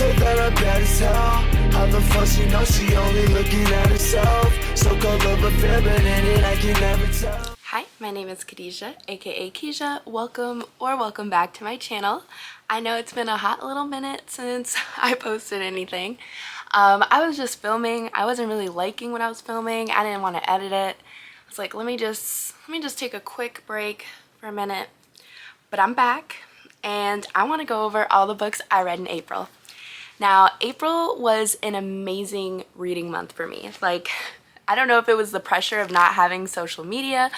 said that I'm bad as hell. How the fuck she know she only looking at herself? So-called love affair, but in it I can never tell. Hi, my name is Khadijah, aka Keisha. Welcome back to my channel. I know it's been a hot little minute since I posted anything. I was just filming. I wasn't really liking what I was filming. I didn't want to edit it. I was like, let me just take a quick break for a minute. But I'm back and I want to go over all the books I read in April. Now, April was an amazing reading month for me. Like, I don't know if it was the pressure of not having social media,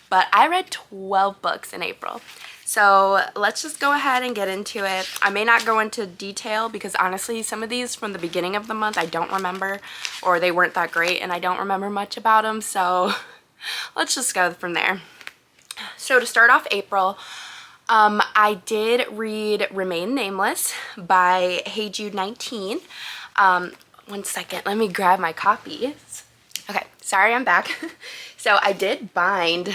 but I read 12 books in April. So let's just go ahead and get into it. I may not go into detail because honestly, some of these from the beginning of the month I don't remember, or they weren't that great and I don't remember much about them. So let's just go from there. So to start off April, I did read Remain Nameless by Hey Jude 19. One second, let me grab my copies. Okay, sorry, I'm back. So I did bind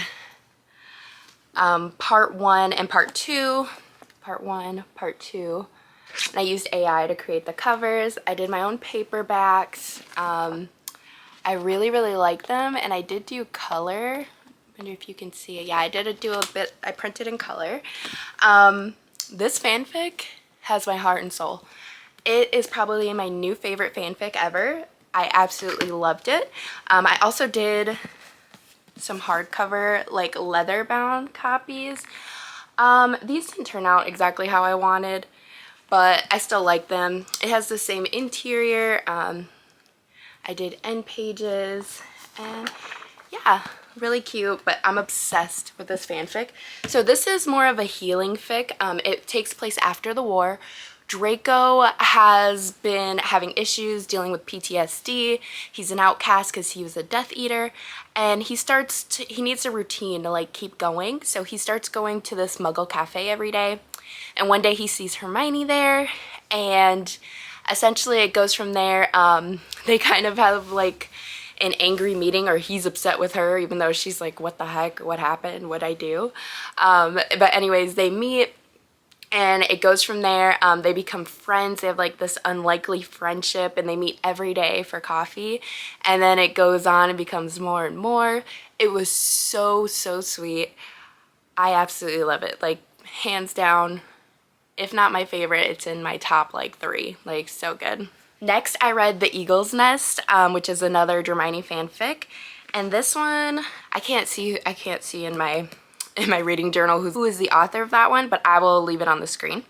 part 1 and part 2. Part 1, part 2. And I used AI to create the covers. I did my own paperbacks. I really like them, and I did do color. I wonder if you can see it. Yeah, I did do a bit. I printed in color. This fanfic has my heart and soul. It is probably my new favorite fanfic ever. I absolutely loved it. I also did some hardcover, like leather bound copies. These didn't turn out exactly how I wanted, but I still like them. It has the same interior. I did end pages, and yeah, really cute, but I'm obsessed with this fanfic. So this is more of a healing fic. It takes place after the war. Draco has been having issues dealing with PTSD. He's an outcast because he was a Death Eater, and he needs a routine to like keep going. So he starts going to this Muggle cafe every day, and one day he sees Hermione there, and essentially it goes from there. They kind of have like an angry meeting, or he's upset with her even though she's like, what the heck, what happened, what'd I do? But anyways, they meet and it goes from there. They become friends. They have like this unlikely friendship, and they meet every day for coffee, and then it goes on and becomes more and more. It was so sweet. I absolutely love it. Like, hands down, if not my favorite, it's in my top like 3. Like, so good. Next, I read The Eagle's Nest, which is another Hermione fanfic, and this one I can't see in my reading journal who is the author of that one, but I will leave it on the screen.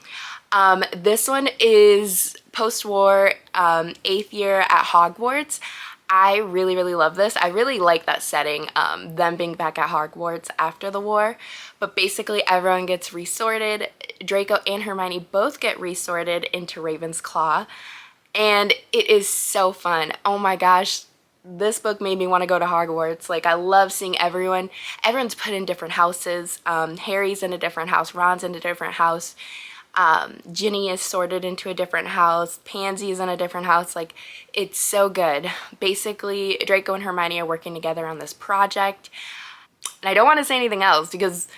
This one is post-war, 8th year at Hogwarts. I really love this. I really like that setting, them being back at Hogwarts after the war, but basically everyone gets resorted. Draco and Hermione both get resorted into Ravenclaw, and it is so fun. Oh my gosh. This book made me want to go to Hogwarts. Like, I love seeing everyone's put in different houses. Harry's in a different house, Ron's in a different house, Ginny is sorted into a different house, Pansy's in a different house. Like, it's so good. Basically, Draco and Hermione are working together on this project, and I don't want to say anything else because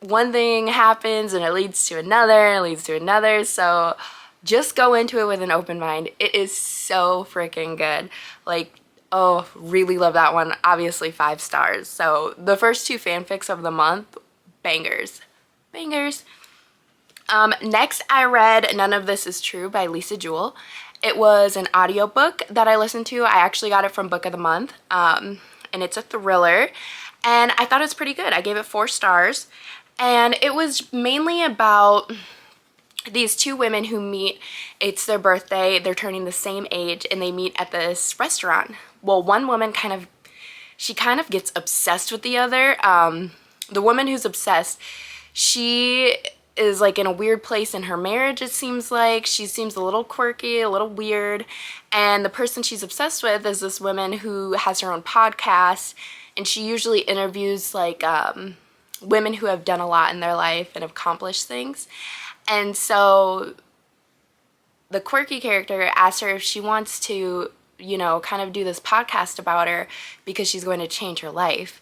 one thing happens and it leads to another and it leads to another, so just go into it with an open mind. It is so freaking good. Like, oh, really love that one. Obviously 5 stars. So the first 2 fanfics of the month, bangers. Next I read None of This Is True by Lisa Jewell. It was an audiobook that I listened to. I actually got it from Book of the Month, and it's a thriller, and I thought it was pretty good. I gave it 4 stars, and it was mainly about these 2 women who meet. It's their birthday, they're turning the same age, and they meet at this restaurant. Well, one woman kind of gets obsessed with the other. The woman who's obsessed, she is like in a weird place in her marriage, it seems like. She seems a little quirky, a little weird, and the person she's obsessed with is this woman who has her own podcast, and she usually interviews like women who have done a lot in their life and accomplished things. And so the quirky character asks her if she wants to, you know, kind of do this podcast about her because she's going to change her life.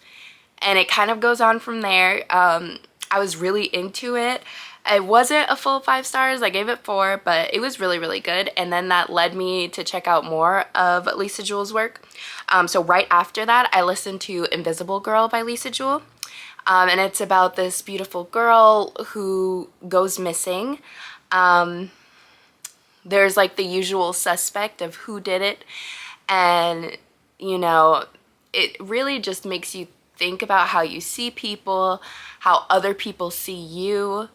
And it kind of goes on from there. I was really into it. It wasn't a full 5 stars. I gave it 4, but it was really, really good. And then that led me to check out more of Lisa Jewell's work. So right after that, I listened to Invisible Girl by Lisa Jewell. And it's about this beautiful girl who goes missing. There's like the usual suspect of who did it. And, you know, it really just makes you think about how you see people, how other people see you.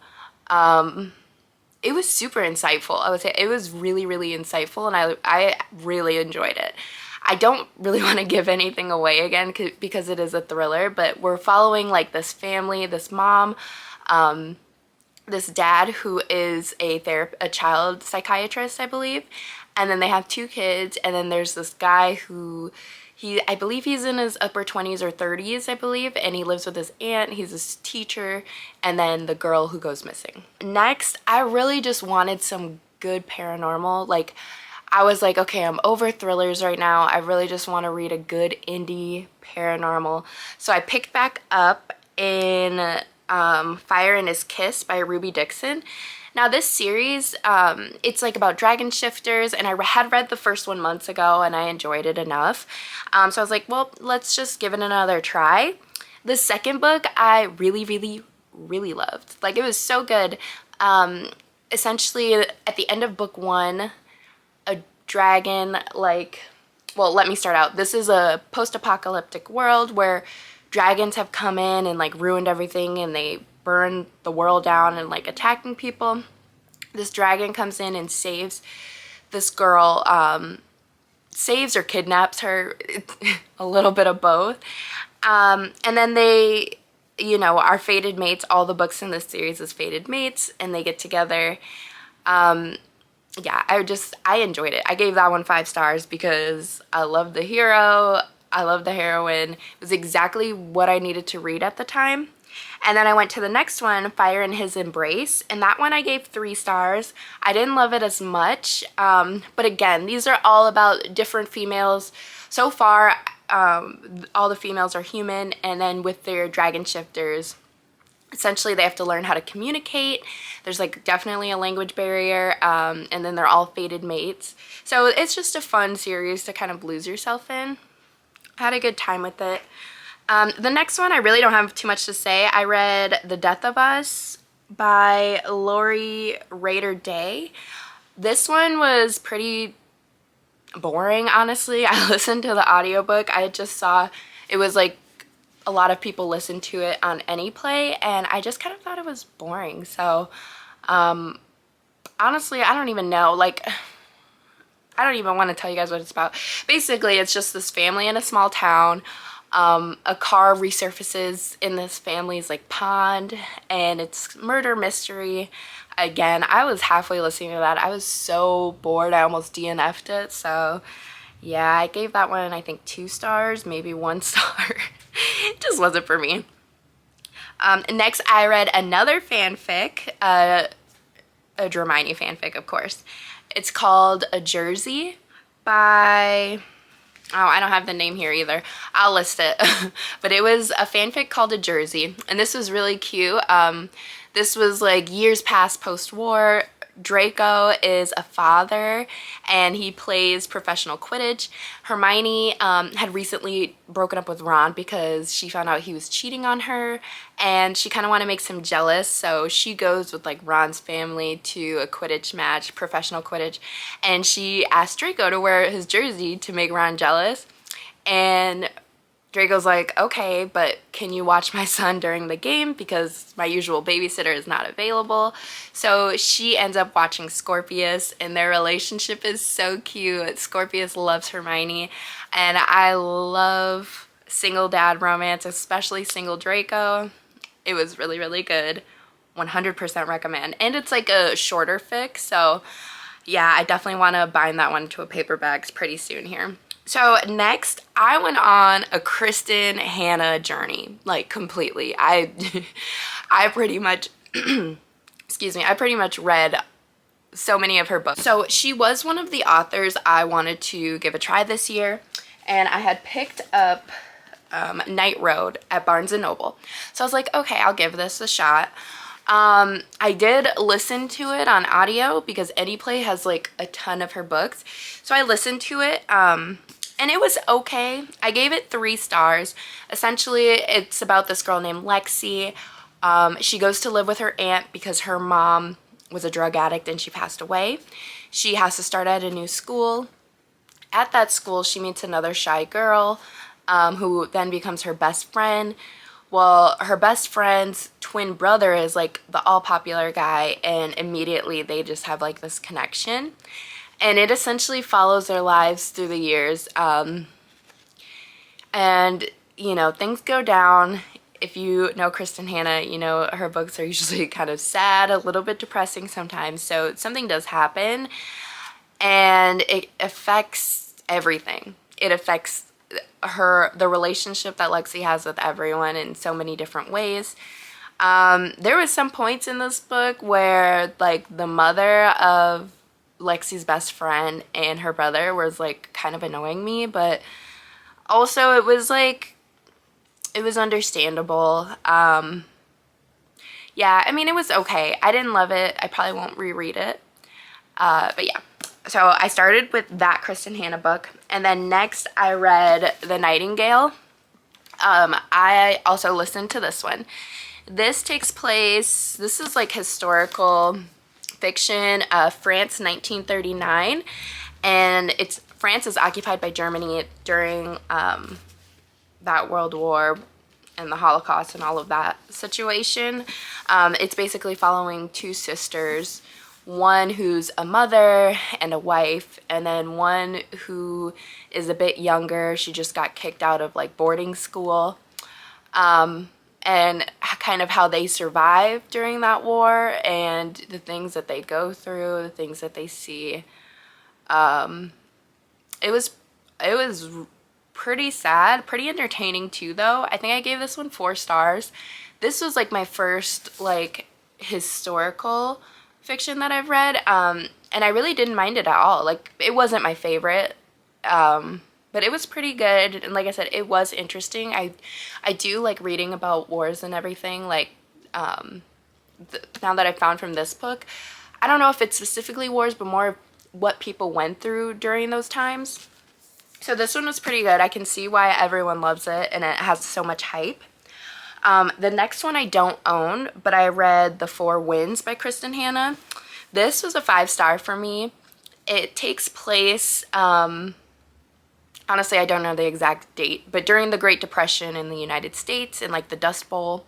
It was super insightful. I would say it was really, really insightful, and I really enjoyed it. I don't really want to give anything away again because it is a thriller, but we're following like this family, this mom, this dad who is a child psychiatrist, I believe, and then they have 2 kids, and then there's this guy who I believe he's in his upper 20s or 30s, I believe, and he lives with his aunt. He's a teacher, and then the girl who goes missing. Next, I really just wanted some good paranormal. Like, I was like, okay, I'm over thrillers right now. I really just want to read a good indie paranormal. So I picked back up in Fire and His Kiss by Ruby Dixon. Now this series, it's like about dragon shifters, and I had read the first one months ago and I enjoyed it enough. So I was like, well, let's just give it another try. The second book I really, really, really loved. Like, it was so good. Essentially at the end of book 1, a dragon, like, well, let me start out. This is a post-apocalyptic world where dragons have come in and like ruined everything, and they burn the world down and like attacking people. This dragon comes in and saves this girl, saves or kidnaps her, a little bit of both. And then they, you know, are fated mates. All the books in this series is fated mates, and they get together. Yeah, I enjoyed it. I gave that one 5 stars because I love the hero, I love the heroine. It was exactly what I needed to read at the time. And then I went to the next one, Fire in His Embrace, and that one I gave 3 stars. I didn't love it as much, but again, these are all about different females. So far, all the females are human, and then with their dragon shifters, essentially they have to learn how to communicate. There's like definitely a language barrier, and then they're all fated mates. So it's just a fun series to kind of lose yourself in. I had a good time with it. The next one, I really don't have too much to say. I read The Death of Us by Lori Rader Day. This one was pretty boring, honestly. I listened to the audiobook. I just saw it was like a lot of people listen to it on AnyPlay, and I just kind of thought it was boring. So honestly, I don't even know. Like, I don't even want to tell you guys what it's about. Basically, it's just this family in a small town. A car resurfaces in this family's like pond, and it's murder mystery. Again, I was halfway listening to that. I was so bored I almost DNF'd it. So yeah, I gave that one I think 2 stars, maybe 1 star. It just wasn't for me. Next, I read another fanfic, a Dramini fanfic, of course. It's called A Jersey by... Oh, I don't have the name here either. I'll list it. But it was a fanfic called A Jersey, and this was really cute. This was like years past post-war. Draco is a father, and he plays professional Quidditch. Hermione had recently broken up with Ron because she found out he was cheating on her, and she kind of wanted to make him jealous, so she goes with like Ron's family to a Quidditch match, professional Quidditch, and she asked Draco to wear his jersey to make Ron jealous. And Draco's like, okay, but can you watch my son during the game because my usual babysitter is not available? So she ends up watching Scorpius, and their relationship is so cute. Scorpius loves Hermione, and I love single dad romance, especially single Draco. It was really, really good. 100% recommend. And it's like a shorter fic, so yeah, I definitely want to bind that one to a paperback pretty soon here. So next, I went on a Kristin Hannah journey, like completely. I pretty much, excuse me, I pretty much read so many of her books. So she was one of the authors I wanted to give a try this year, and I had picked up Night Road at Barnes & Noble. So I was like, okay, I'll give this a shot. I did listen to it on audio because Anyplay has like a ton of her books. So I listened to it, and it was okay. I gave it 3 stars. Essentially, it's about this girl named Lexi. She goes to live with her aunt because her mom was a drug addict and she passed away. She has to start at a new school. At that school, she meets another shy girl, who then becomes her best friend. Well, her best friend's twin brother is like the all popular guy, and immediately they just have like this connection. And it essentially follows their lives through the years. And, you know, things go down. If you know Kristin Hannah, you know her books are usually kind of sad, a little bit depressing sometimes. So something does happen, and it affects everything. It affects the relationship that Lexi has with everyone in so many different ways. There was some points in this book where like the mother of Lexi's best friend and her brother was like kind of annoying me, but also it was like, it was understandable. Yeah, I mean, it was okay. I didn't love it. I probably won't reread it. But yeah. So I started with that Kristin Hannah book, and then next I read The Nightingale. I also listened to this one. This takes place, this is like historical fiction, France 1939, and France is occupied by Germany during that World War and the Holocaust and all of that situation. It's basically following 2 sisters, one who's a mother and a wife, and then one who is a bit younger. She just got kicked out of like boarding school, and kind of how they survive during that war and the things that they go through, the things that they see. It was pretty sad, pretty entertaining too though. I think I gave this one 4 stars. This was like my first like historical fiction that I've read, and I really didn't mind it at all. Like, it wasn't my favorite, but it was pretty good, and like I said, it was interesting. I do like reading about wars and everything, like, now that I found from this book. I don't know if it's specifically wars, but more what people went through during those times. So this one was pretty good. I can see why everyone loves it, and it has so much hype. The next one I don't own, but I read The 4 Winds by Kristin Hannah. This was a 5-star for me. It takes place, honestly, I don't know the exact date, but during the Great Depression in the United States, in like the Dust Bowl.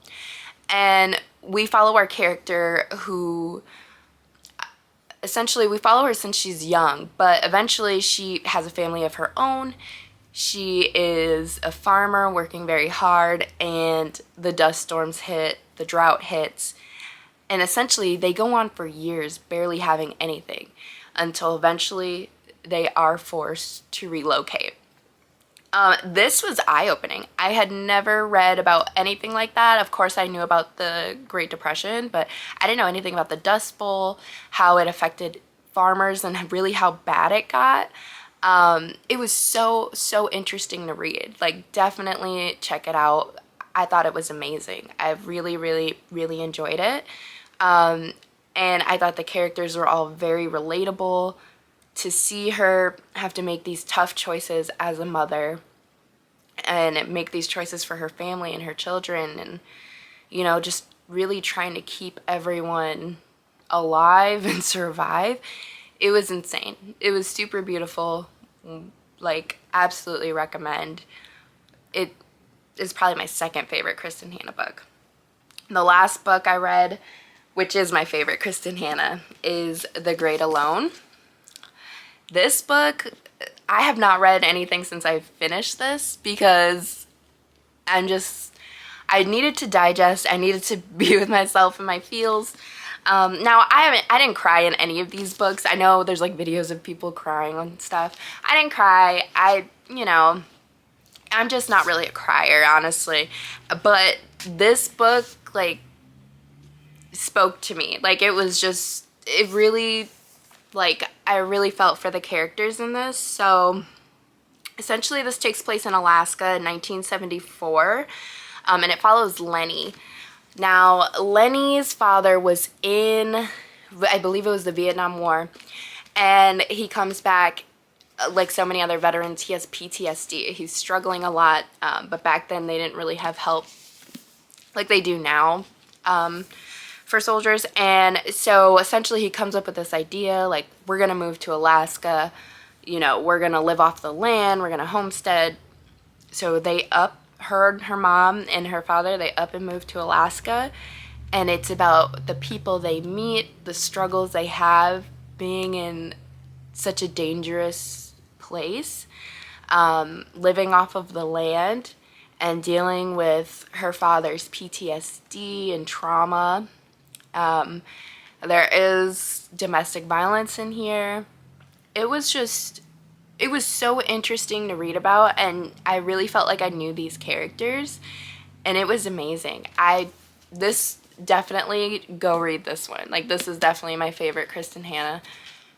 And we follow our character who, essentially we follow her since she's young, but eventually she has a family of her own. She is a farmer working very hard, and the dust storms hit, the drought hits, and essentially they go on for years barely having anything until eventually they are forced to relocate. This was eye-opening. I had never read about anything like that. Of course, I knew about the Great Depression, but I didn't know anything about the Dust Bowl, how it affected farmers, and really how bad it got. It was so interesting to read. Like, definitely check it out. I thought it was amazing. I really enjoyed it. And I thought the characters were all very relatable. To see her have to make these tough choices as a mother and make these choices for her family and her children, and, you know, just really trying to keep everyone alive and survive. It was insane. It was super beautiful. Like, absolutely recommend. It is probably my 2nd favorite Kristin Hannah book. The last book I read, which is my favorite Kristin Hannah, is The Great Alone. This book, I have not read anything since I finished this because I needed to digest. I needed to be with myself and my feels. Now, I didn't cry in any of these books. I know there's like videos of people crying and stuff. I didn't cry. I'm just not really a crier, honestly. But this book, like, spoke to me. Like, it really, like, I really felt for the characters in this. So, essentially, this takes place in Alaska in 1974, and it follows Lenny. Now, Lenny's father was in, I believe it was the Vietnam War, and he comes back like so many other veterans. He has PTSD. He's struggling a lot, but back then they didn't really have help like they do now for soldiers. And so essentially he comes up with this idea, like, we're gonna move to Alaska, you know, we're gonna live off the land, we're gonna homestead. So they her mom and her father, they up and move to Alaska, and it's about the people they meet, the struggles they have being in such a dangerous place, living off of the land and dealing with her father's PTSD and trauma. There is domestic violence in here. It was so interesting to read about, and I really felt like I knew these characters, and it was amazing. This definitely, go read this one. Like, this is definitely my favorite Kristin Hannah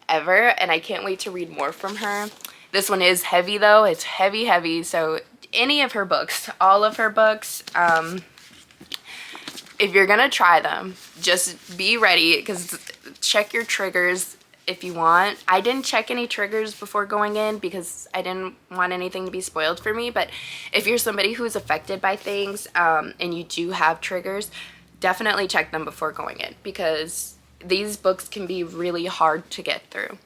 ever, and I can't wait to read more from her. This one is heavy though. It's heavy, so any of her books, all of her books, if you're gonna try them, just be ready, because check your triggers if you want. I didn't check any triggers before going in because I didn't want anything to be spoiled for me, but if you're somebody who's affected by things and you do have triggers, definitely check them before going in, because these books can be really hard to get through.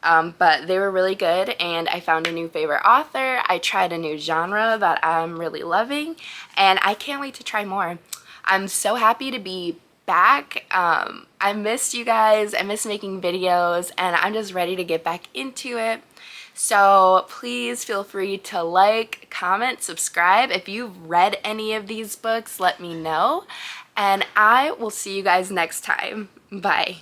But they were really good, and I found a new favorite author. I tried a new genre that I'm really loving, and I can't wait to try more. I'm so happy to be back. I missed you guys. I miss making videos, and I'm just ready to get back into it. So please feel free to like, comment, subscribe. If you've read any of these books, let me know, and I will see you guys next time. Bye.